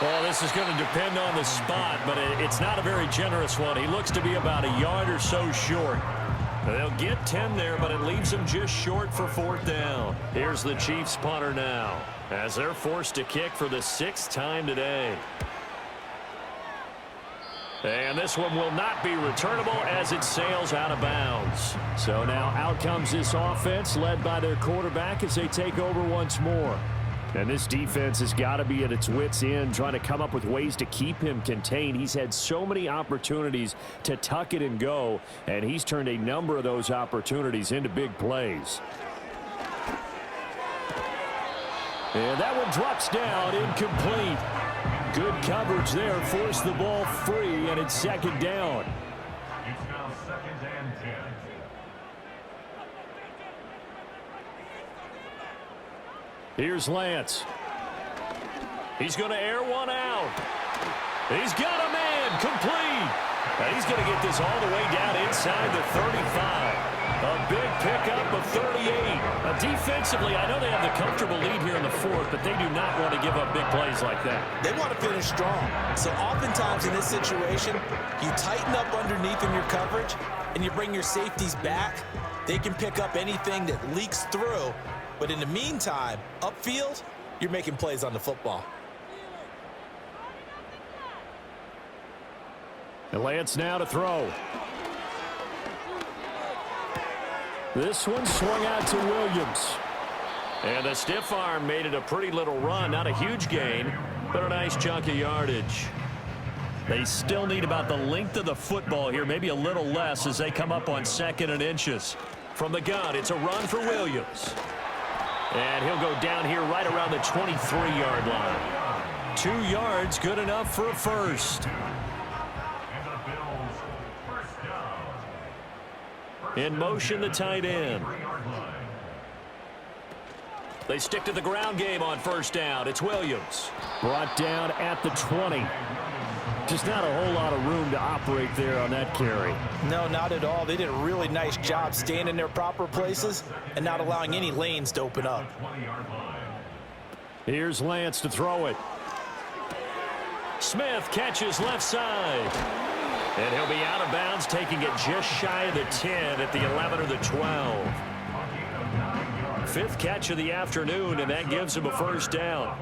Well, this is going to depend on the spot, but it's not a very generous one. He looks to be about a yard or so short. They'll get 10 there, but it leaves them just short for 4th down. Here's the Chiefs punter now, as they're forced to kick for the 6th time today. And this one will not be returnable as it sails out of bounds. So now out comes this offense, led by their quarterback as they take over once more. And this defense has got to be at its wits' end, trying to come up with ways to keep him contained. He's had so many opportunities to tuck it and go, and he's turned a number of those opportunities into big plays. And that one drops down, incomplete. Good coverage there, forced the ball free, and it's 2nd down. It's now 2nd and 10. Here's Lance. He's going to air one out. He's got a man, complete. And he's going to get this all the way down inside the 35. A big pickup of 38. Defensively, I know they have the comfortable lead here in the 4th, but they do not want to give up big plays like that. They want to finish strong. So oftentimes in this situation, you tighten up underneath in your coverage, and you bring your safeties back. They can pick up anything that leaks through. But in the meantime, upfield, you're making plays on the football. And Lance now to throw. This one swung out to Williams. And the stiff arm made it a pretty little run. Not a huge gain, but a nice chunk of yardage. They still need about the length of the football here, maybe a little less as they come up on 2nd and inches. From the gun, it's a run for Williams. And he'll go down here right around the 23-yard line. 2 yards, good enough for a first. In motion, the tight end. They stick to the ground game on 1st down. It's Williams. Brought down at the 20. Just not a whole lot of room to operate there on that carry. No, not at all. They did a really nice job staying in their proper places and not allowing any lanes to open up. Here's Lance to throw it. Smith catches left side. And he'll be out of bounds, taking it just shy of the 10 at the 11 or the 12. 5th catch of the afternoon, and that gives him a 1st down.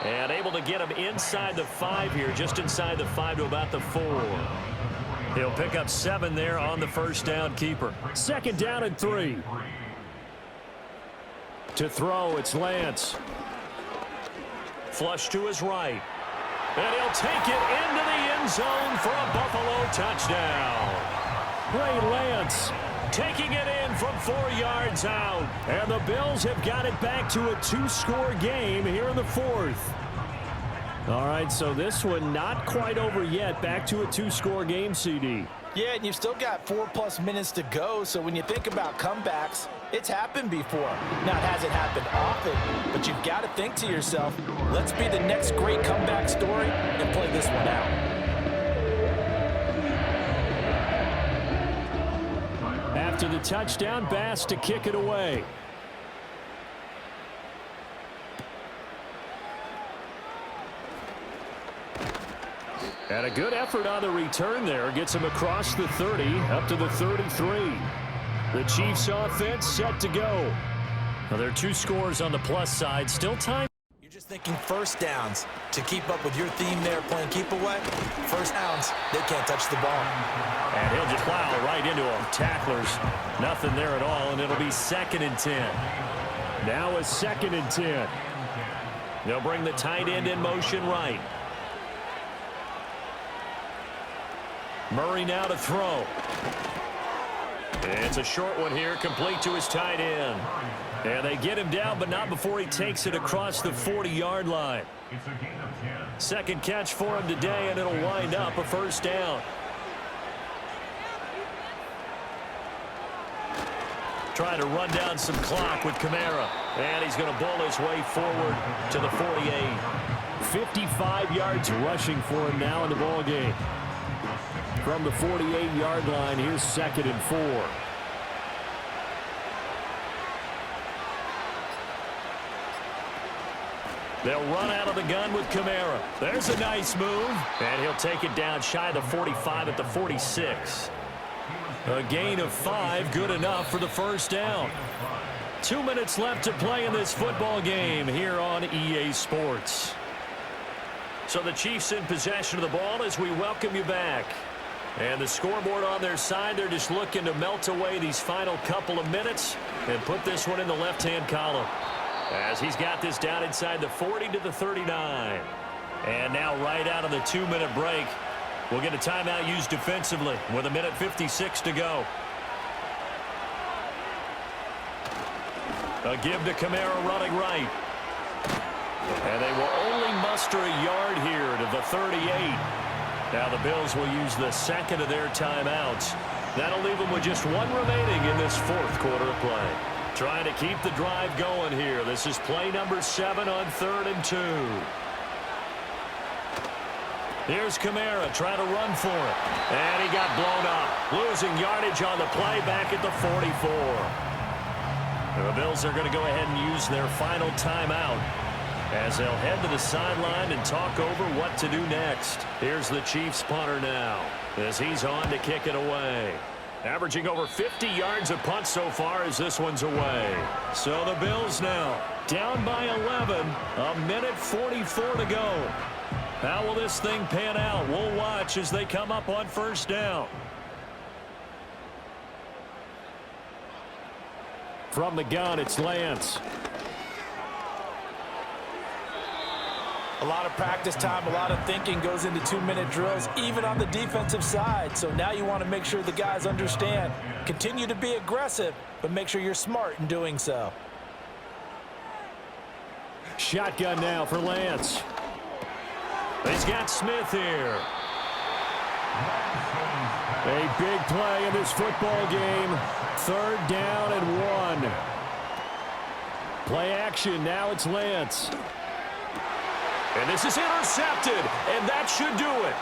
And able to get him inside the 5 here, just inside the 5 to about the 4. He'll pick up 7 there on the 1st down keeper. 2nd down and 3. To throw, it's Lance. Flush to his right. And he'll take it into the end zone for a Buffalo touchdown. Ray Lance taking it in from 4 yards out. And the Bills have got it back to a 2-score game here in the 4th. All right, so this one not quite over yet. Back to a 2-score game, CD. Yeah, and you've still got 4+ minutes to go, so when you think about comebacks, it's happened before. Now, it hasn't happened often, but you've got to think to yourself, let's be the next great comeback story and play this one out. After the touchdown, Bass to kick it away. And a good effort on the return there. Gets him across the 30, up to the 33. The Chiefs offense set to go. Now, there are 2 scores on the plus side. Still time. You're just thinking first downs. To keep up with your theme there, playing keep away, first downs, they can't touch the ball. And he'll just plow right into them. Tacklers, nothing there at all, and it'll be 2nd and 10. Now a 2nd and 10. They'll bring the tight end in motion right. Murray now to throw. It's a short one here, complete to his tight end. And they get him down, but not before he takes it across the 40-yard line. It's a gain of 10. Second catch for him today, and it'll wind up a first down. Trying to run down some clock with Kamara. And he's going to bull his way forward to the 48. 55 yards rushing for him now in the ball game. From the 48-yard line, here's 2nd and 4. They'll run out of the gun with Kamara. There's a nice move. And he'll take it down shy of the 45 at the 46. A gain of 5, good enough for the first down. 2 minutes left to play in this football game here on EA Sports. So the Chiefs in possession of the ball as we welcome you back. And the scoreboard on their side, they're just looking to melt away these final couple of minutes and put this one in the left-hand column. As he's got this down inside the 40 to the 39. And now right out of the 2-minute break, we'll get a timeout used defensively with 1:56 to go. A give to Kamara running right. And they will only muster a yard here to the 38. Now the Bills will use the second of their timeouts. That'll leave them with just one remaining in this 4th quarter of play. Trying to keep the drive going here. This is play number 7 on 3rd and 2. Here's Kamara trying to run for it. And he got blown up. Losing yardage on the play back at the 44. The Bills are going to go ahead and use their final timeout as they'll head to the sideline and talk over what to do next. Here's the Chiefs punter now as he's on to kick it away. Averaging over 50 yards a punt so far as this one's away. So the Bills now down by 11, 1:44 to go. How will this thing pan out? We'll watch as they come up on first down. From the gun, it's Lance. A lot of practice time, a lot of thinking goes into 2-minute drills, even on the defensive side. So now you want to make sure the guys understand. Continue to be aggressive, but make sure you're smart in doing so. Shotgun now for Lance. He's got Smith here. A big play in this football game. 3rd down and 1. Play action. Now it's Lance. And this is intercepted, and that should do it.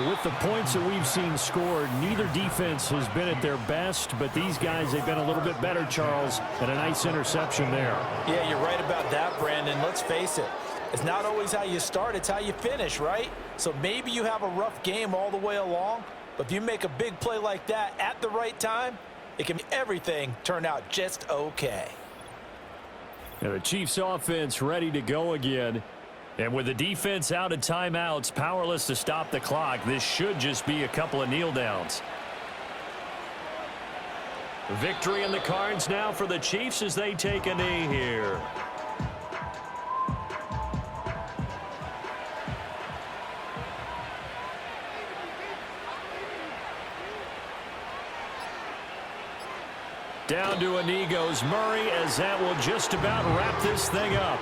With the points that we've seen scored, neither defense has been at their best, but these guys, they've been a little bit better, Charles, and a nice interception there. Yeah, you're right about that, Brandon. Let's face it. It's not always how you start, it's how you finish, right? So maybe you have a rough game all the way along, but if you make a big play like that at the right time, it can make everything turn out just okay. And the Chiefs offense ready to go again. And with the defense out of timeouts, powerless to stop the clock, this should just be a couple of kneel downs. Victory in the cards now for the Chiefs as they take a knee here. Down to a knee goes Murray as that will just about wrap this thing up.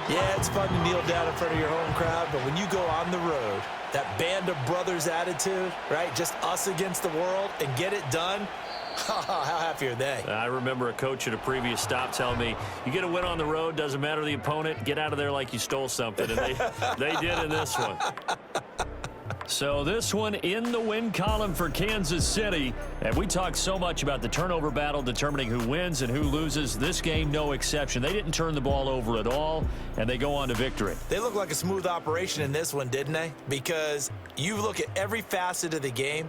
Yeah, it's fun to kneel down in front of your home crowd, but when you go on the road, that band of brothers attitude, right? Just us against the world and get it done. How happy are they? I remember a coach at a previous stop telling me, you get a win on the road, doesn't matter the opponent, get out of there like you stole something. And they did in this one. So this one in the win column for Kansas City. And we talk so much about the turnover battle determining who wins and who loses. This game, no exception. They didn't turn the ball over at all, and they go on to victory. They look like a smooth operation in this one, didn't they? Because you look at every facet of the game,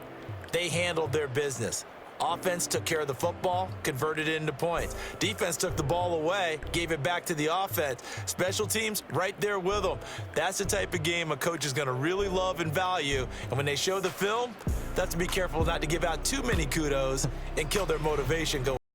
they handled their business. Offense took care of the football, converted it into points. Defense took the ball away, gave it back to the offense. Special teams, right there with them. That's the type of game a coach is going to really love and value. And when they show the film, they have to be careful not to give out too many kudos and kill their motivation going.